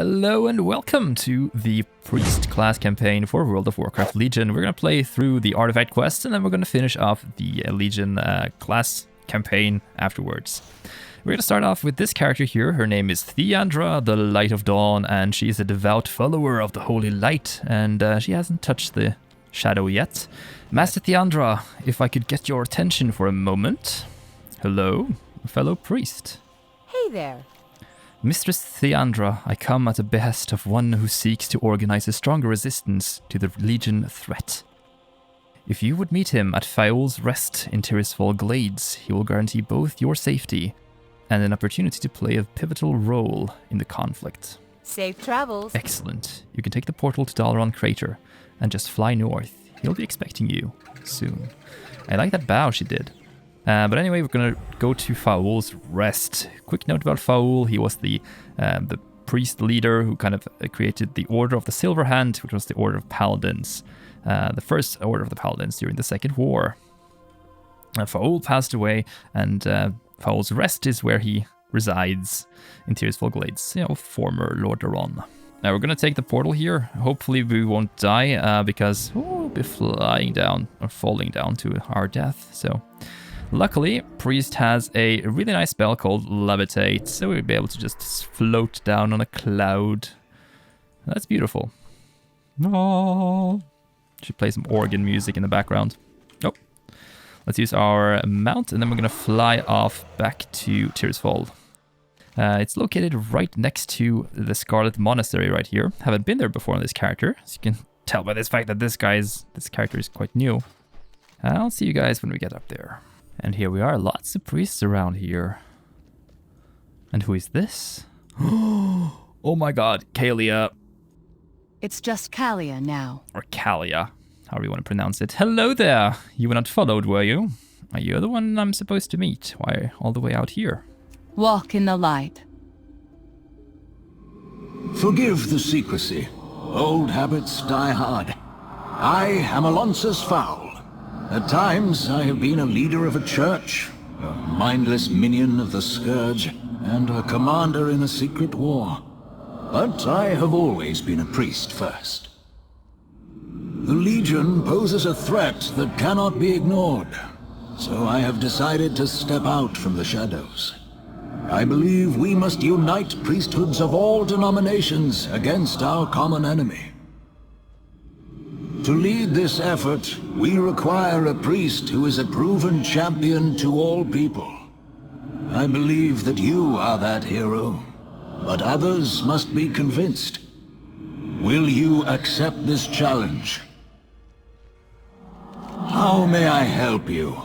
Hello and welcome to the Priest class campaign for World of Warcraft Legion. We're going to play through the artifact quest and then we're going to finish off the Legion class campaign afterwards. We're going to start off with this character here. Her name is Theandra, the Light of Dawn, and she's a devout follower of the Holy Light, and she hasn't touched the shadow yet. Master Theandra, if I could get your attention for a moment. Hello, fellow priest. Hey there. Mistress Theandra, I come at the behest of one who seeks to organize a stronger resistance to the Legion threat. If you would meet him at Faol's Rest in Tirisfal Glades, he will guarantee both your safety and an opportunity to play a pivotal role in the conflict. Safe travels. Excellent. You can take the portal to Dalaran Crater and just fly north. He'll be expecting you soon. I like that bow she did. But anyway, we're going to go to Faol's Rest. Quick note about Faol, he was the priest leader who kind of created the Order of the Silver Hand, which was the Order of Paladins. The first Order of the Paladins during the Second War. Faol passed away, and Faol's Rest is where he resides in Tirisfal Glades, former Lord Daron. Now we're going to take the portal here. Hopefully we won't die, because we'll be flying down, or falling down to our death, so... Luckily, Priest has a really nice spell called Levitate, so we'll be able to just float down on a cloud. That's beautiful. Oh. Should play some organ music in the background. Oh. Let's use our mount, and then we're going to fly off back to Tirisfal. It's located right next to the Scarlet Monastery right here. Haven't been there before on this character, as you can tell by this fact that this character is quite new. I'll see you guys when we get up there. And here we are, lots of priests around here. And who is this? Oh my god, Kalia. It's just Kalia now. Or Kalia, however you want to pronounce it. Hello there! You were not followed, were you? Are you the one I'm supposed to meet? Why, all the way out here? Walk in the light. Forgive the secrecy. Old habits die hard. I am Alonsus Fowl. At times, I have been a leader of a church, a mindless minion of the Scourge, and a commander in a secret war. But I have always been a priest first. The Legion poses a threat that cannot be ignored, so I have decided to step out from the shadows. I believe we must unite priesthoods of all denominations against our common enemy. To lead this effort, we require a priest who is a proven champion to all people. I believe that you are that hero, but others must be convinced. Will you accept this challenge? How may I help you?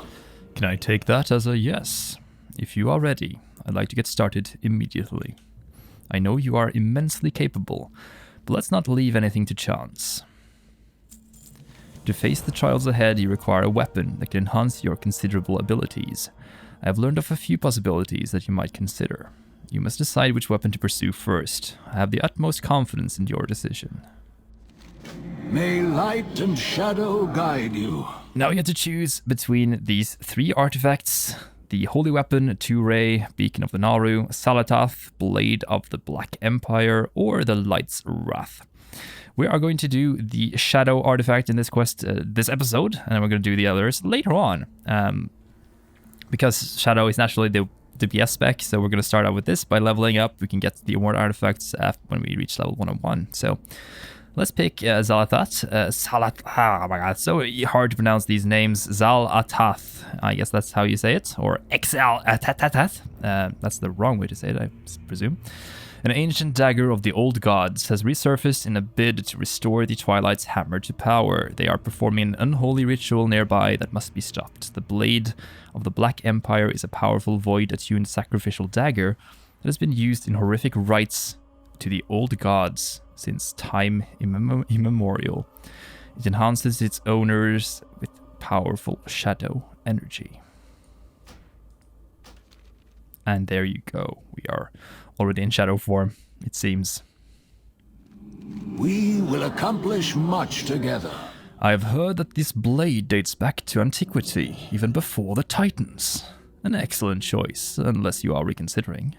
Can I take that as a yes? If you are ready, I'd like to get started immediately. I know you are immensely capable, but let's not leave anything to chance. To face the trials ahead, you require a weapon that can enhance your considerable abilities. I have learned of a few possibilities that you might consider. You must decide which weapon to pursue first. I have the utmost confidence in your decision. May light and shadow guide you. Now you have to choose between these three artifacts: the Holy Weapon, Two-Ray, Beacon of the Naru, Xal'atath, Blade of the Black Empire, or the Light's Wrath. We are going to do the Shadow artifact in this quest, this episode, and then we're going to do the others later on. Because Shadow is naturally the DPS spec, so we're going to start out with this. By leveling up, we can get the award artifacts when we reach level 101. So let's pick Xal'atath. Oh my god, it's so hard to pronounce these names. Xal'atath, I guess that's how you say it. Or Xal'atath. That's the wrong way to say it, I presume. An ancient dagger of the old gods has resurfaced in a bid to restore the Twilight's hammer to power. They are performing an unholy ritual nearby that must be stopped. The Blade of the Black Empire is a powerful void-attuned sacrificial dagger that has been used in horrific rites to the old gods since time immemorial. It enhances its owners with powerful shadow energy. And there you go. We are already in shadow form, it seems. We will accomplish much together. I have heard that this blade dates back to antiquity, even before the Titans. An excellent choice, unless you are reconsidering.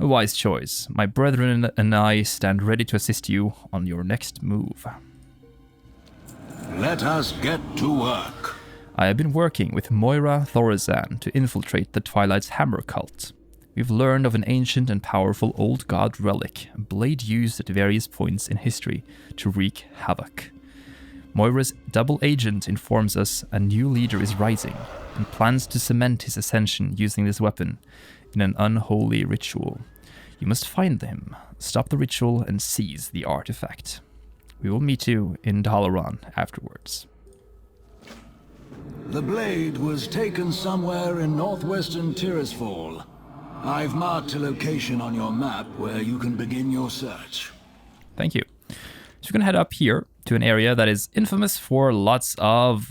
A wise choice. My brethren and I stand ready to assist you on your next move. Let us get to work. I have been working with Moira Thorazan to infiltrate the Twilight's Hammer cult. We've learned of an ancient and powerful old god relic, a blade used at various points in history to wreak havoc. Moira's double agent informs us a new leader is rising, and plans to cement his ascension using this weapon in an unholy ritual. You must find him, stop the ritual, and seize the artifact. We will meet you in Dalaran afterwards. The blade was taken somewhere in northwestern Tirisfal. I've marked a location on your map where you can begin your search. Thank you. So we're going to head up here to an area that is infamous for lots of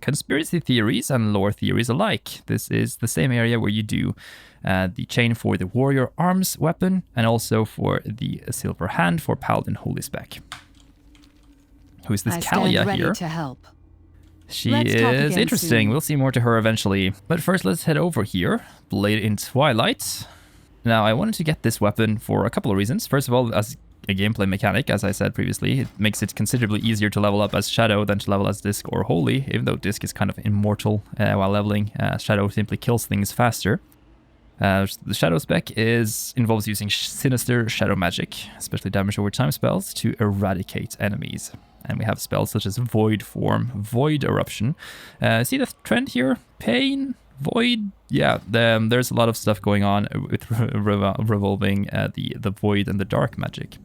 conspiracy theories and lore theories alike. This is the same area where you do the chain for the warrior arms weapon and also for the silver hand for paladin holy spec. Who is this Kalia ready here? To help. She Let's talk is again interesting. soon. We'll see more to her eventually. But first, let's head over here. Blade in Twilight. Now, I wanted to get this weapon for a couple of reasons. First of all, as a gameplay mechanic, as I said previously, it makes it considerably easier to level up as Shadow than to level as Disc or Holy, even though Disc is kind of immortal while leveling. Shadow simply kills things faster. The Shadow spec involves using sinister shadow magic, especially damage over time spells, to eradicate enemies. And we have spells such as Void Form, Void Eruption. See the trend here? Pain, Void. Yeah, there's a lot of stuff going on with revolving the Void and the Dark magic.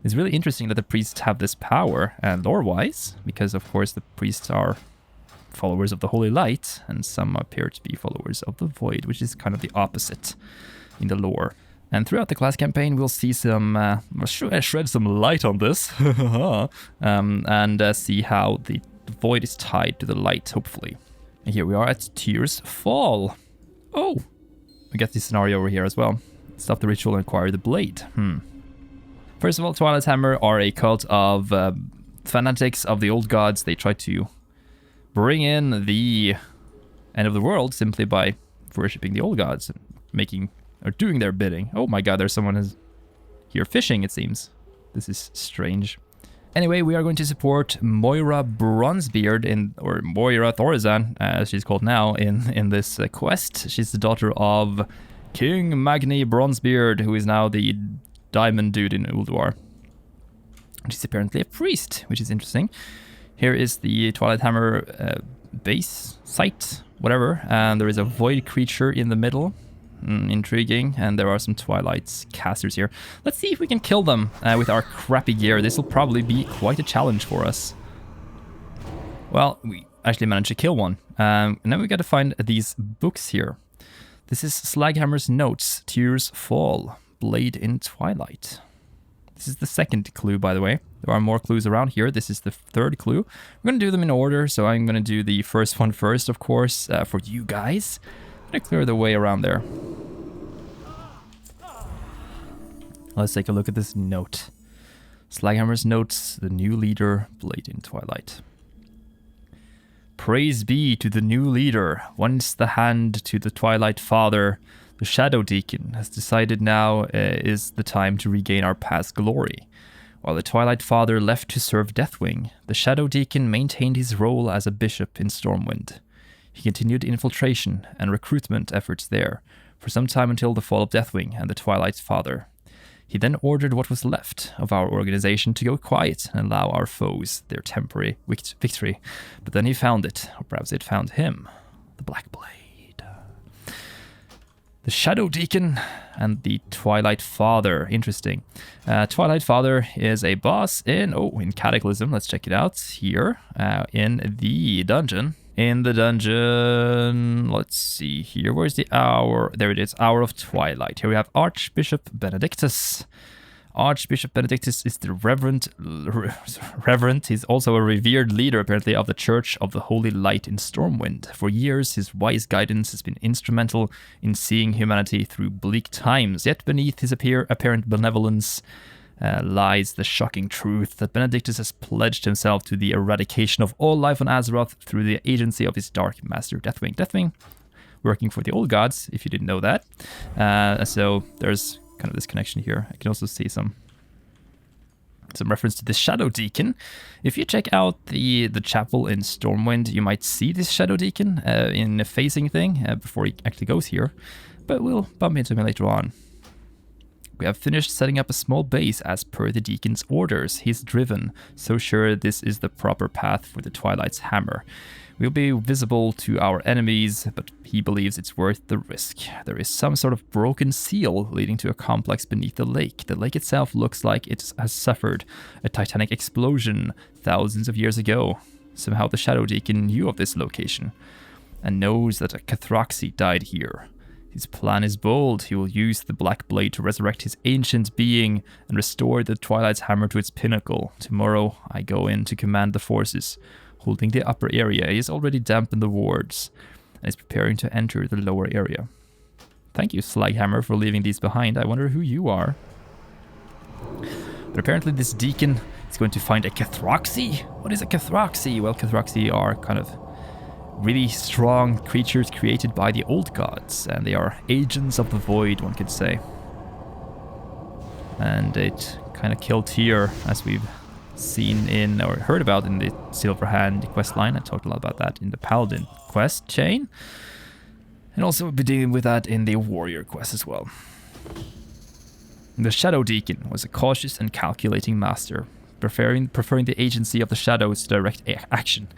It's really interesting that the priests have this power, lore-wise, because of course the priests are followers of the Holy Light, and some appear to be followers of the Void, which is kind of the opposite in the lore. And throughout the class campaign, we'll see some, shred some light on this, and see how the Void is tied to the light, hopefully. And here we are at Tirisfal. Oh, we get this scenario over here as well. Stop the ritual and acquire the blade. First of all, Twilight's Hammer are a cult of fanatics of the old gods. They try to bring in the end of the world simply by worshipping the old gods and making or doing their bidding. Oh my god, there's someone here fishing, it seems. This is strange. Anyway, we are going to support Moira Bronzebeard, or Moira Thorazan, as she's called now, in this quest. She's the daughter of King Magni Bronzebeard, who is now the diamond dude in Ulduar. She's apparently a priest, which is interesting. Here is the Twilight Hammer base, site, whatever, and there is a void creature in the middle. Intriguing, and there are some Twilight casters here. Let's see if we can kill them with our crappy gear. This will probably be quite a challenge for us. Well, we actually managed to kill one. And then we got to find these books here. This is Slaghammer's Notes, Tirisfal, Blade in Twilight. This is the second clue, by the way. There are more clues around here. This is the third clue. We're going to do them in order, so I'm going to do the first one first, of course, for you guys. I'm going to clear the way around there. Let's take a look at this note. Slaghammer's Notes, the new leader, Blade in Twilight. Praise be to the new leader. Once the hand to the Twilight Father, the Shadow Deacon has decided now is the time to regain our past glory. While the Twilight Father left to serve Deathwing, the Shadow Deacon maintained his role as a bishop in Stormwind. He continued infiltration and recruitment efforts there for some time until the fall of Deathwing and the Twilight's Father. He then ordered what was left of our organization to go quiet and allow our foes their temporary victory. But then he found it, or perhaps it found him, the Black Blade. The Shadow Deacon and the Twilight Father. Interesting. Twilight Father is a boss in Cataclysm. Let's check it out here in the dungeon. In the dungeon, let's see here. Where's the hour? There it is, Hour of Twilight. Here we have Archbishop Benedictus. Archbishop Benedictus is the reverend. He's also a revered leader, apparently, of the Church of the Holy Light in Stormwind. For years, his wise guidance has been instrumental in seeing humanity through bleak times. Yet beneath his apparent benevolence lies the shocking truth that Benedictus has pledged himself to the eradication of all life on Azeroth through the agency of his Dark Master Deathwing. Deathwing working for the old gods, if you didn't know that. So there's kind of this connection here. I can also see some reference to the Shadow Deacon. If you check out the chapel in Stormwind, you might see this Shadow Deacon in a phasing thing before he actually goes here, but we'll bump into him later on. We have finished setting up a small base as per the Deacon's orders. He's driven, so sure this is the proper path for the Twilight's Hammer. We'll be visible to our enemies, but he believes it's worth the risk. There is some sort of broken seal leading to a complex beneath the lake. The lake itself looks like it has suffered a titanic explosion thousands of years ago. Somehow the Shadow Deacon knew of this location and knows that a Cathraxi died here. His plan is bold. He will use the Black Blade to resurrect his ancient being and restore the Twilight's Hammer to its pinnacle. Tomorrow, I go in to command the forces. Holding the upper area, he has already dampened the wards and is preparing to enter the lower area. Thank you, Slaghammer, for leaving these behind. I wonder who you are. But apparently this Deacon is going to find a Cathraxi. What is a Cathraxi? Well, Cathraxi are kind of really strong creatures created by the old gods, and they are agents of the void, one could say. And it kind of killed Tyr, as we've seen in, or heard about in the Silverhand quest line. I talked a lot about that in the Paladin quest chain, and also we'll be dealing with that in the Warrior quest as well. The Shadow Deacon was a cautious and calculating master, preferring the agency of the shadows to direct action.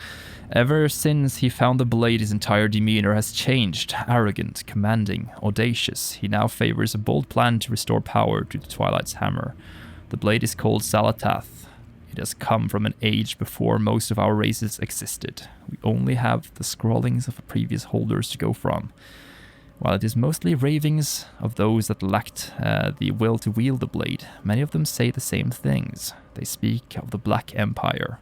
Ever since he found the blade, his entire demeanor has changed. Arrogant, commanding, audacious, he now favors a bold plan to restore power to the Twilight's Hammer. The blade is called Xal'atath. It has come from an age before most of our races existed. We only have the scrawlings of previous holders to go from. While it is mostly ravings of those that lacked the will to wield the blade, many of them say the same things. They speak of the Black Empire,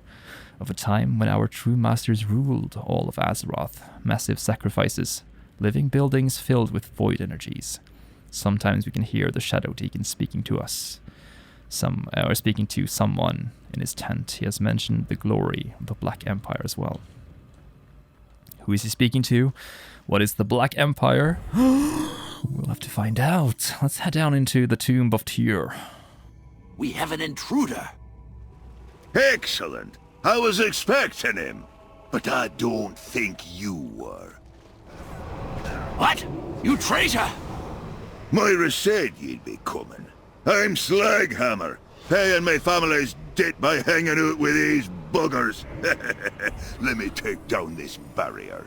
of a time when our true masters ruled all of Azeroth, massive sacrifices, living buildings filled with void energies. Sometimes we can hear the Shadow Deacon speaking to us. Speaking to someone in his tent. He has mentioned the glory of the Black Empire as well. Who is he speaking to? What is the Black Empire? We'll have to find out. Let's head down into the tomb of Tyr. We have an intruder. Excellent. I was expecting him, but I don't think you were. What? You traitor! Moira said you'd be coming. I'm Slaghammer, paying my family's debt by hanging out with these buggers. Let me take down this barrier.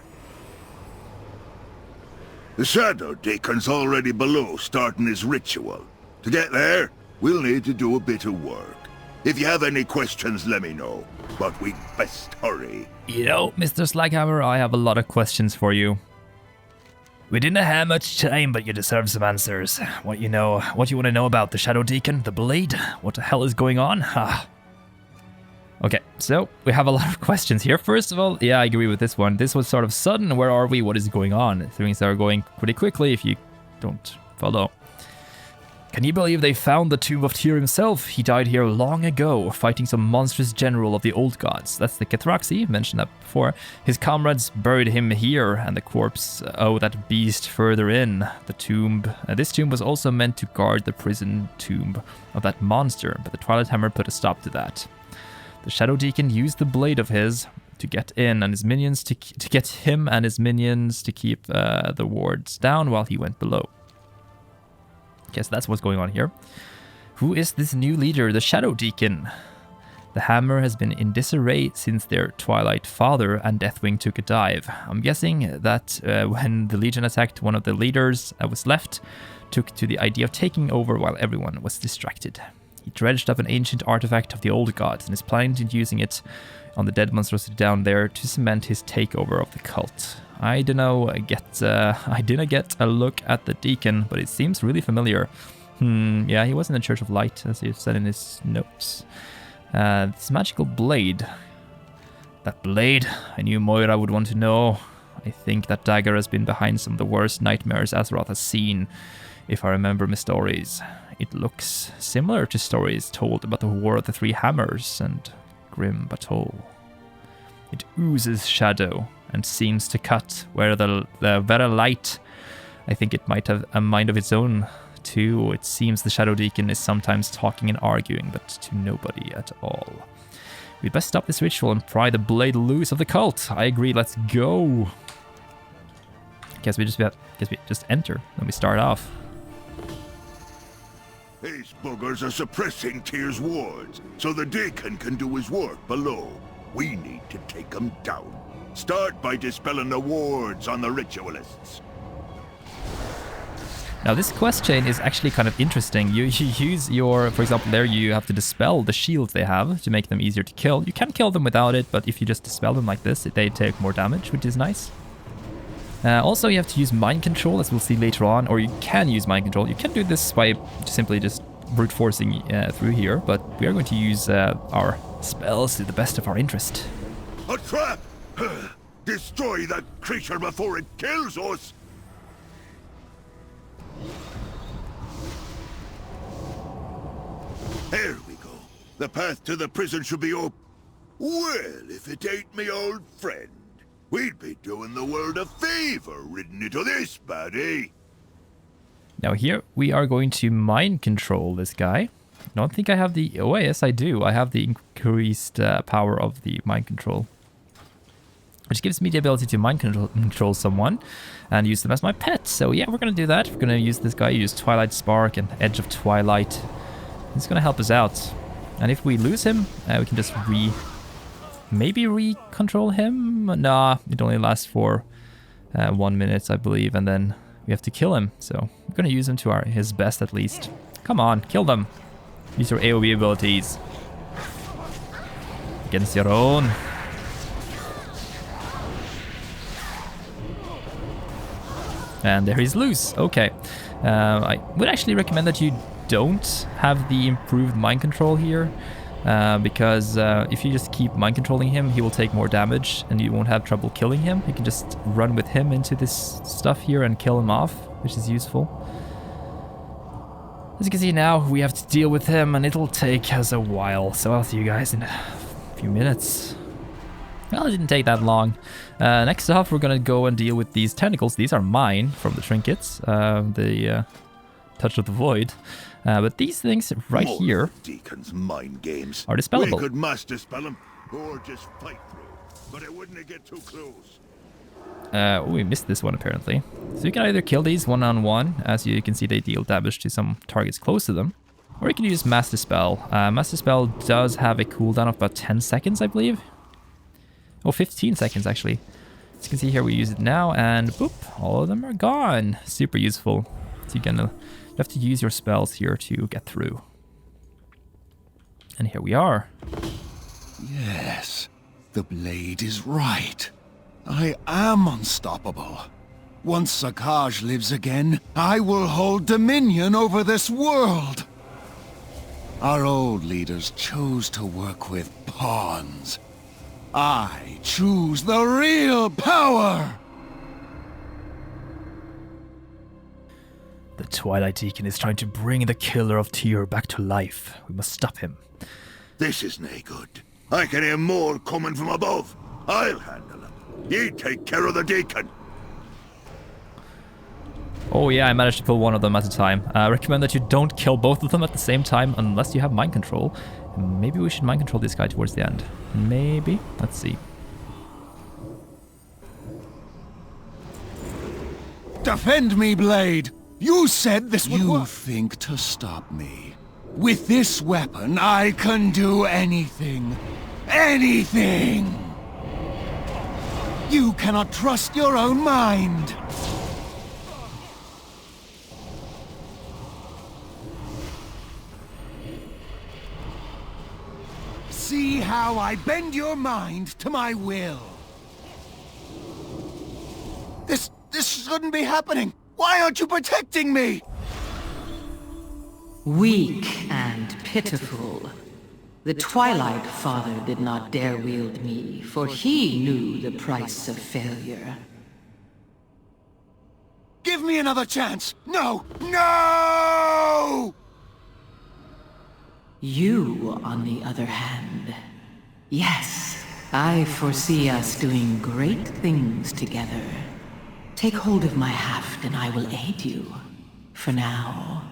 The Shadow Deacon's already below starting his ritual. To get there, we'll need to do a bit of work. If you have any questions, let me know. But we'd best hurry. You know, Mr. Slaghammer, I have a lot of questions for you. We didn't have much time, but you deserve some answers. What you want to know about the Shadow Deacon, the Blade? What the hell is going on? Okay, so we have a lot of questions here. First of all, yeah, I agree with this one. This was sort of sudden. Where are we? What is going on? Things are going pretty quickly if you don't follow. Can you believe they found the tomb of Tyr himself? He died here long ago, fighting some monstrous general of the old gods. That's the Cathraxi, mentioned that before. His comrades buried him here, and the corpse, that beast further in. The tomb, this tomb was also meant to guard the prison tomb of that monster, but the Twilight Hammer put a stop to that. The Shadow Deacon used the blade of his to get in, and his minions to get him and his minions to keep the wards down while he went below. Guess that's what's going on here. Who is this new leader, the Shadow Deacon? The Hammer has been in disarray since their Twilight father and Deathwing took a dive. I'm guessing that when the Legion attacked, one of the leaders that was left took to the idea of taking over while everyone was distracted. He dredged up an ancient artifact of the old gods and is planning to using it on the dead monstrosity down there to cement his takeover of the cult. I didn't get a look at the Deacon, but it seems really familiar. Yeah, he was in the Church of Light, as he said in his notes. This magical blade. That blade, I knew Moira would want to know. I think that dagger has been behind some of the worst nightmares Azeroth has seen, if I remember my stories. It looks similar to stories told about the War of the Three Hammers and Grim Battle. It oozes shadow and seems to cut where the very light. I think it might have a mind of its own 2. It seems the Shadow Deacon is sometimes talking and arguing, but to nobody at all. We'd best stop this ritual and pry the blade loose of the cult. I agree, let's go. Guess we just enter when we start off. These buggers are suppressing Tyr's wards, so the Deacon can do his work below. We need to take them down. Start by dispelling the wards on the ritualists. Now this quest chain is actually kind of interesting. You use your, for example, there you have to dispel the shields they have to make them easier to kill. You can kill them without it, but if you just dispel them like this, they take more damage, which is nice. Also, you have to use mind control, as we'll see later on, or you can use mind control. You can do this by simply just brute forcing through here, but we are going to use our spells to the best of our interest. A trap! Destroy that creature before it kills us! There we go. The path to the prison should be open. Well, if it ain't me old friend, we'd be doing the world a favor ridding it of this baddie. Now here we are going to mind control this guy. I don't think I have the... Oh, yes, I do. I have the increased power of the mind control, which gives me the ability to mind control someone and use them as my pet. So yeah, we're going to do that. We're going to use this guy, use Twilight Spark and Edge of Twilight. He's going to help us out. And if we lose him, we can just maybe re-control him? Nah, it only lasts for 1 minute, I believe, and then we have to kill him. So we're going to use him to his best at least. Come on, kill them. Use your AoE abilities. Against your own. And there he's loose. Okay. I would actually recommend that you don't have the improved mind control here. Because if you just keep mind controlling him, he will take more damage and you won't have trouble killing him. You can just run with him into this stuff here and kill him off, which is useful. As you can see now, we have to deal with him and it'll take us a while. So I'll see you guys in a few minutes. Well, it didn't take that long. Next off, we're gonna go and deal with these tentacles. These are mine from the trinkets, the Touch of the Void. But these things right here Deacon's mind games. are dispellable. We could mass dispel them, or just fight through, but it wouldn't get too close. We missed this one apparently. So you can either kill these one-on-one, as you can see they deal damage to some targets close to them, or you can use Mass Dispel. Mass Dispel does have a cooldown of about 10 seconds, I believe. Oh, 15 seconds actually. As you can see here, we use it now, and boop, all of them are gone. Super useful. So you have to use your spells here to get through. And here we are. Yes, the blade is right. I am unstoppable. Once Sakaj lives again, I will hold dominion over this world. Our old leaders chose to work with pawns. I choose the real power! The Twilight Deacon is trying to bring the killer of Tyr back to life. We must stop him. This is nae good. I can hear more coming from above. I'll handle them. You take care of the Deacon. Oh yeah, I managed to kill one of them at a time. I recommend that you don't kill both of them at the same time unless you have mind control. Maybe we should mind control this guy towards the end. Maybe? Let's see. Defend me, Blade! You said this would work. You think to stop me. With this weapon, I can do anything. Anything! You cannot trust your own mind! See how I bend your mind to my will. This shouldn't be happening! Why aren't you protecting me? Weak and pitiful. The Twilight Father did not dare wield me, for he knew the price of failure. Give me another chance! No! No! You, on the other hand... Yes, I foresee us doing great things together. Take hold of my haft and I will aid you. for now.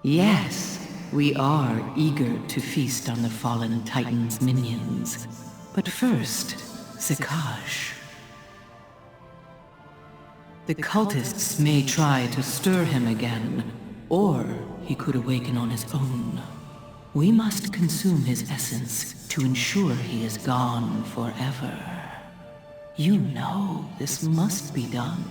Yes, we are eager to feast on the fallen Titan's minions. But first, Sakash. The cultists may try to stir him again, or he could awaken on his own. We must consume his essence to ensure he is gone forever. You know this must be done.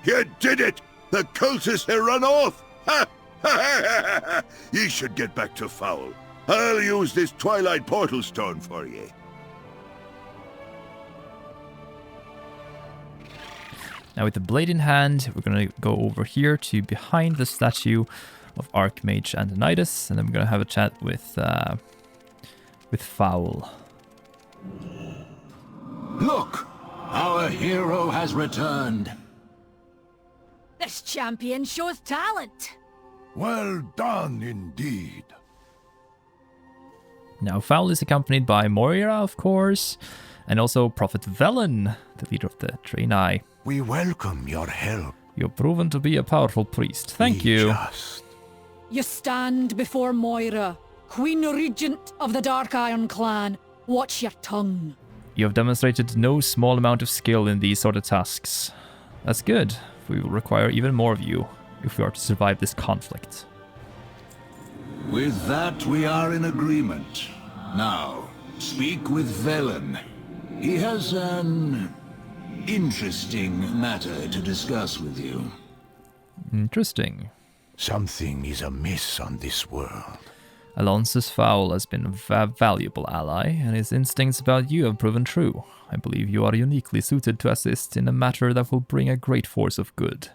You did it! The cultists have run off! Ha! Ye should get back to Foul. I'll use this Twilight Portal Stone for ye. Now with the blade in hand, we're going to go over here to behind the statue of Archmage Antonidas, and then we're going to have a chat with Foul. Look! Our hero has returned. This champion shows talent. Well done indeed. Now Foul is accompanied by Moira, of course, and also Prophet Velen, the leader of the Draenei. We welcome your help. You've proven to be a powerful priest. Thank you. You stand before Moira, Queen Regent of the Dark Iron Clan. Watch your tongue. You have demonstrated no small amount of skill in these sort of tasks. That's good. We will require even more of you if we are to survive this conflict. With that, we are in agreement. Now, speak with Velen. He has an interesting matter to discuss with you. Interesting. Something is amiss on this world. Alonsus Foul has been a valuable ally, and his instincts about you have proven true. I believe you are uniquely suited to assist in a matter that will bring a great force of good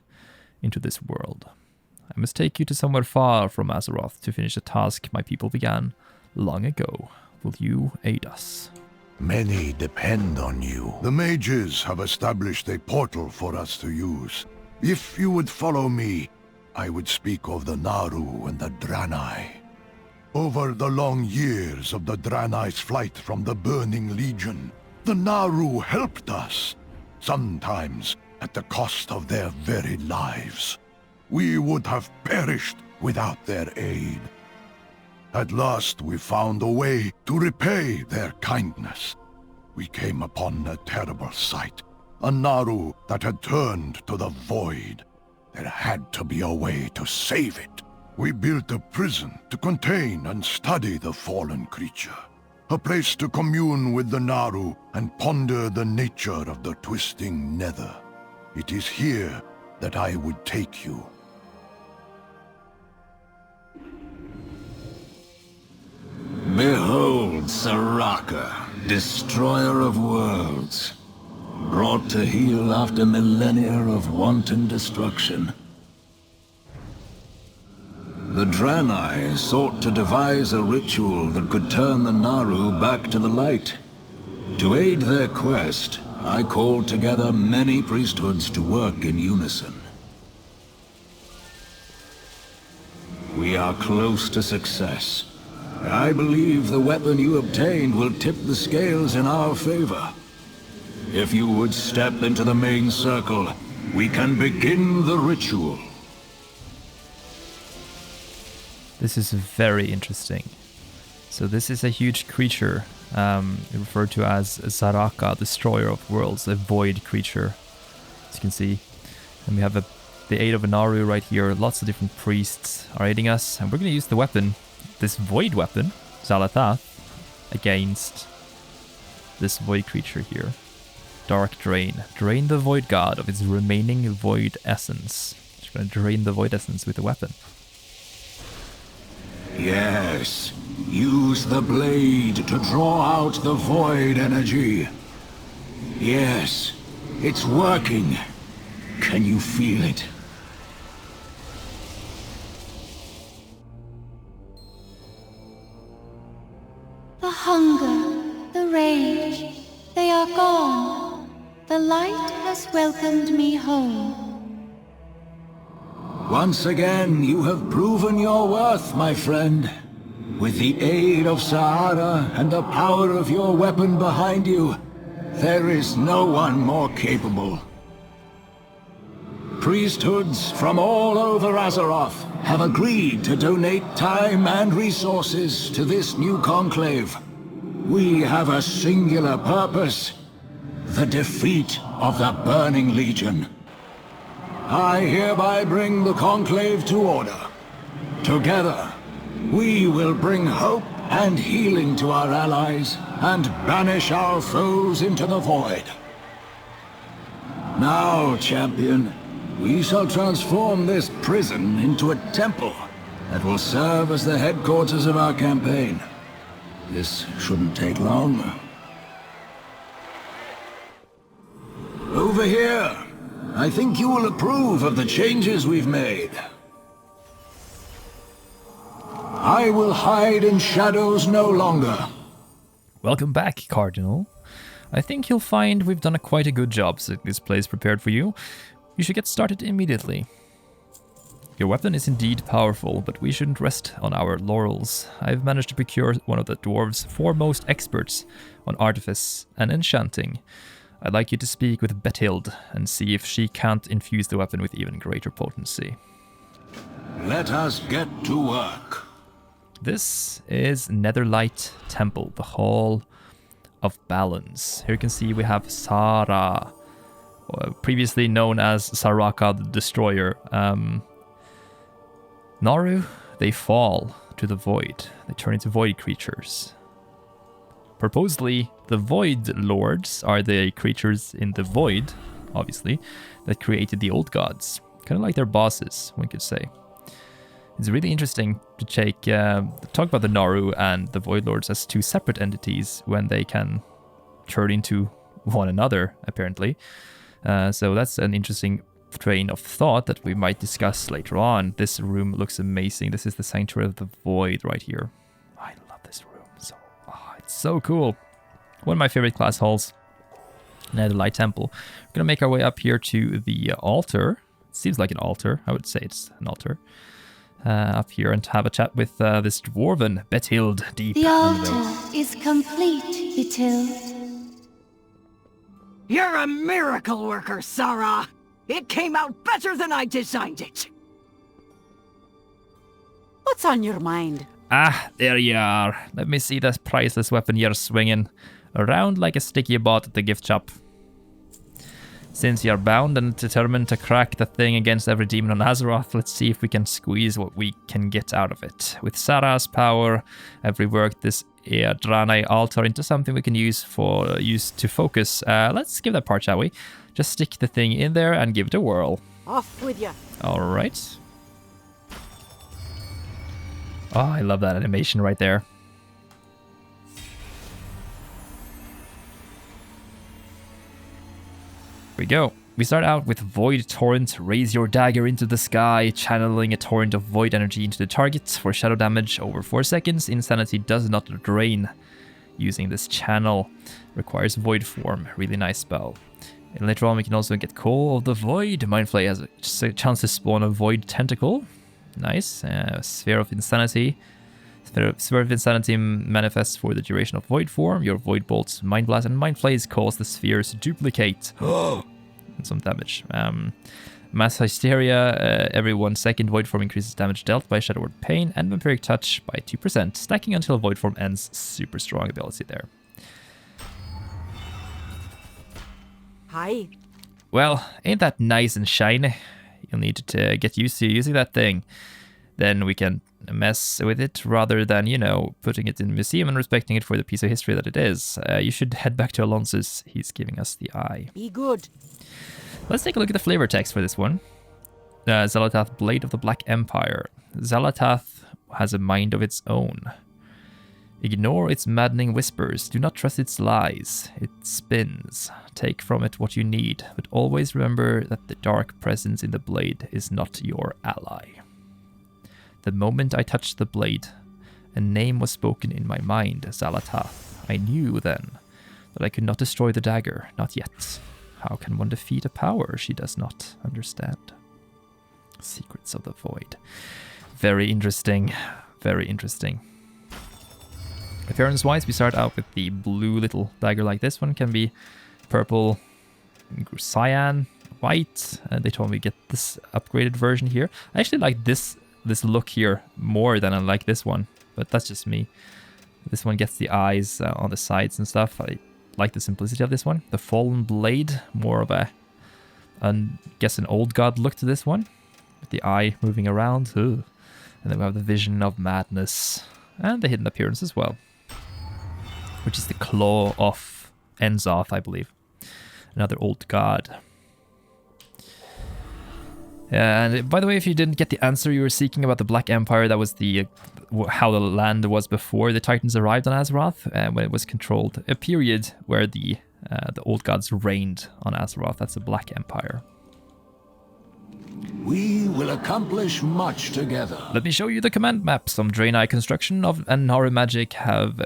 into this world. I must take you to somewhere far from Azeroth to finish a task my people began long ago. Will you aid us? Many depend on you. The mages have established a portal for us to use. If you would follow me, I would speak of the Naaru and the Draenei. Over the long years of the Draenei's flight from the Burning Legion, the Naaru helped us, sometimes at the cost of their very lives. We would have perished without their aid. At last we found a way to repay their kindness. We came upon a terrible sight, a Naaru that had turned to the void. There had to be a way to save it. We built a prison to contain and study the fallen creature. A place to commune with the Naaru and ponder the nature of the twisting nether. It is here that I would take you. Behold Soraka, destroyer of worlds, brought to heel after millennia of wanton destruction. The Draenei sought to devise a ritual that could turn the Naaru back to the light. To aid their quest, I called together many priesthoods to work in unison. We are close to success. I believe the weapon you obtained will tip the scales in our favor. If you would step into the main circle, we can begin the ritual. This is very interesting. So this is a huge creature, referred to as Zaraka, destroyer of worlds, a void creature, as you can see. And we have the aid of a Naaru right here. Lots of different priests are aiding us, and we're going to use the weapon, this void weapon, Xal'atath, against this void creature here. Dark Drain. Drain the void god of its remaining void essence. Just going to drain the void essence with the weapon. Yes. Use the blade to draw out the void energy. Yes. It's working. Can you feel it? The hunger, the rage, they are gone. The light has welcomed me home. Once again, you have proven your worth, my friend. With the aid of Saa'ra and the power of your weapon behind you, there is no one more capable. Priesthoods from all over Azeroth have agreed to donate time and resources to this new conclave. We have a singular purpose: the defeat of the Burning Legion. I hereby bring the conclave to order. Together, we will bring hope and healing to our allies and banish our foes into the void. Now, champion, we shall transform this prison into a temple that will serve as the headquarters of our campaign. This shouldn't take long. Over here. I think you will approve of the changes we've made. I will hide in shadows no longer. Welcome back, Cardinal. I think you'll find we've done quite a good job setting this place prepared for you. You should get started immediately. Your weapon is indeed powerful, but we shouldn't rest on our laurels. I've managed to procure one of the dwarves' foremost experts on artifice and enchanting. I'd like you to speak with Bethild and see if she can't infuse the weapon with even greater potency. Let us get to work. This is Netherlight Temple, the Hall of Balance. Here you can see we have Saa'ra, previously known as Saraka the Destroyer. Naru, they fall to the void. They turn into void creatures. Purposely, the Void Lords are the creatures in the void, obviously, that created the old gods. Kind of like their bosses, one could say. It's really interesting to talk about the Naru and the Void Lords as two separate entities when they can turn into one another, apparently. So that's an interesting train of thought that we might discuss later on. This room looks amazing. This is the Sanctuary of the Void right here. I love this room. It's so cool. One of my favorite class halls. Netherlight Temple. We're going to make our way up here to the altar. It seems like an altar. I would say it's an altar. Up here and have a chat with this dwarven Bethild deep. The altar is complete, Bethild. You're a miracle worker, Saa'ra. It came out better than I designed it. What's on your mind? Ah, there you are. Let me see this priceless weapon you're swinging around like a sticky bot at the gift shop. Since you're bound and determined to crack the thing against every demon on Azeroth, let's see if we can squeeze what we can get out of it. With Saa'ra's power, I've reworked this Draenei altar into something we can use to focus. Let's give that part, shall we? Just stick the thing in there and give it a whirl. Off with you. All right. Oh, I love that animation right there. Here we go. We start out with Void Torrent. Raise your dagger into the sky, channeling a torrent of void energy into the target for shadow damage over 4 seconds. Insanity does not drain using this channel. Requires void form. Really nice spell. And later on we can also get Call of the Void. Mindflay has a chance to spawn a void tentacle. Nice. Sphere of Insanity. Sphere of Insanity manifests for the duration of void form. Your void bolts, mind blast, and mind flays cause the spheres to duplicate. And some damage. Mass Hysteria. Every 1 second void form increases damage dealt by Shadow Word Pain and Vampiric Touch by 2%. Stacking until void form ends. Super strong ability there. Hi. Well, ain't that nice and shiny? You'll need to get used to using that thing. Then we can mess with it rather than, putting it in a museum and respecting it for the piece of history that it is. You should head back to Alonso's. He's giving us the eye. Be good. Let's take a look at the flavor text for this one. Xal'atath, Blade of the Black Empire. Xal'atath has a mind of its own. Ignore its maddening whispers. Do not trust its lies. It spins. Take from it what you need, but always remember that the dark presence in the blade is not your ally. The moment I touched the blade, a name was spoken in my mind, Xal'atath. I knew then that I could not destroy the dagger, not yet. How can one defeat a power she does not understand? Secrets of the Void. Very interesting. Very interesting. Appearance-wise, we start out with the blue little dagger like this one. Can be purple, cyan, white. They told me to get this upgraded version here. I actually like this look here more than I like this one, but that's just me. This one gets the eyes on the sides and stuff. I like the simplicity of this one. The Fallen Blade, more of a, I guess, an old god look to this one, with the eye moving around. Ugh. And then we have the Vision of Madness, and the hidden appearance as well, which is the Claw of Xal'atath, I believe. Another old god. And by the way, if you didn't get the answer you were seeking about the Black Empire, that was the how the land was before the Titans arrived on Azeroth, when it was controlled. A period where the old gods reigned on Azeroth. That's the Black Empire. We will accomplish much together. Let me show you the command map. Some Draenei construction of Nehari magic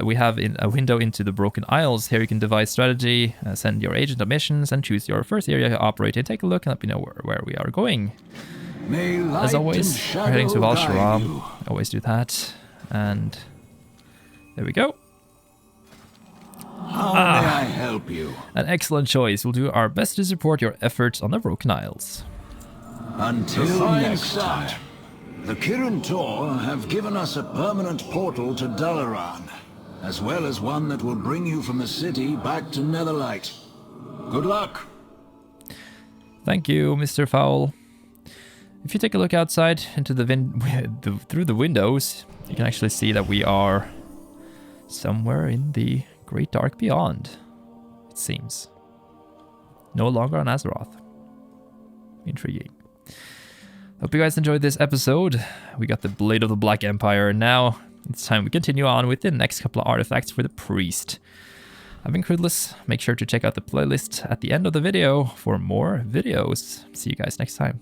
we have in a window into the Broken Isles. Here you can devise strategy, send your agent on missions, and choose your first area to operate in. Take a look and let me know where we are going. May light As always, and we're heading to shadow Val guide Sharam. you. Always do that. And there we go. How may I help you? An excellent choice. We'll do our best to support your efforts on the Broken Isles. Until next time. The Kirin Tor have given us a permanent portal to Dalaran, as well as one that will bring you from the city back to Netherlight. Good luck. Thank you, Mr. Fowl. If you take a look outside into through the windows, you can actually see that we are somewhere in the Great Dark Beyond, it seems. No longer on Azeroth. Intriguing. Hope you guys enjoyed this episode. We got the Blade of the Black Empire, and now it's time we continue on with the next couple of artifacts for the priest. I've been Crudless. Make sure to check out the playlist at the end of the video for more videos. See you guys next time.